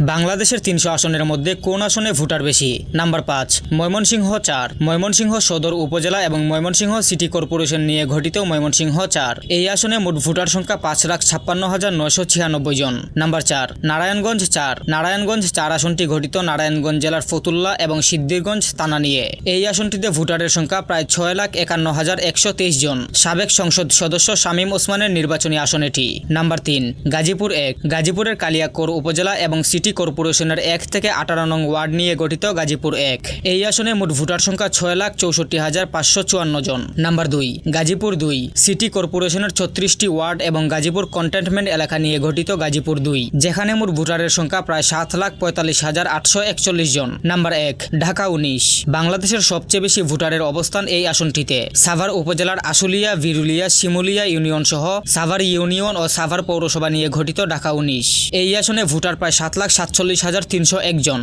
বাংলাদেশের ৩০০ আসনের মধ্যে কোন আসনে ভোটার বেশি? নাম্বার ৫, ময়মনসিংহ ৪। ময়মনসিংহ সদর উপজেলা এবং ময়মনসিংহ সিটি কর্পোরেশন নিয়ে গঠিত ময়মনসিংহ ৪। এই আসনে মোট ভোটার সংখ্যা ৫,৫৬,৯৯৬ জন। নাম্বার ৪, নারায়ণগঞ্জ ৪। নারায়ণগঞ্জ ৪ আসনটি গঠিত নারায়ণগঞ্জ জেলার ফতুল্লা এবং সিদ্ধিরগঞ্জ থানা নিয়ে। এই আসনটিতে ভোটারের সংখ্যা প্রায় ৬,৫১,১২৩ জন। সাবেক সংসদ সদস্য শামীম ওসমানের নির্বাচনী আসন এটি। নাম্বার ৩, গাজীপুর ১। গাজীপুরের কালিয়াকৈর উপজেলা এবং সিটি কর্পোরেশনের ১ থেকে ১৮ নং ওয়ার্ড নিয়ে গঠিত গাজীপুর ১। এই আসনে মোট ভোটার সংখ্যা ৬,৬৪,৫৫৪ জন। নাম্বার ২, গাজীপুর ২। সিটি কর্পোরেশনের ৩৬টি ওয়ার্ড এবং গাজীপুর কন্টেনমেন্ট এলাকা নিয়ে গঠিত গাজীপুর ২, যেখানে মোট ভোটারের সংখ্যা প্রায় ৭,৪৫,৮৪১ জন। নাম্বার ১, ঢাকা ১৯। বাংলাদেশের সবচেয়ে বেশি ভোটারের অবস্থান এই আসনটিতে। সাভার উপজেলার আশুলিয়া, বিরুলিয়া, শিমুলিয়া ইউনিয়ন সহ সাভার ইউনিয়ন ও সাভার পৌরসভা নিয়ে গঠিত ঢাকা ১৯। এই আসনে ভোটার প্রায় ৭,৪৭,৩০১ জন।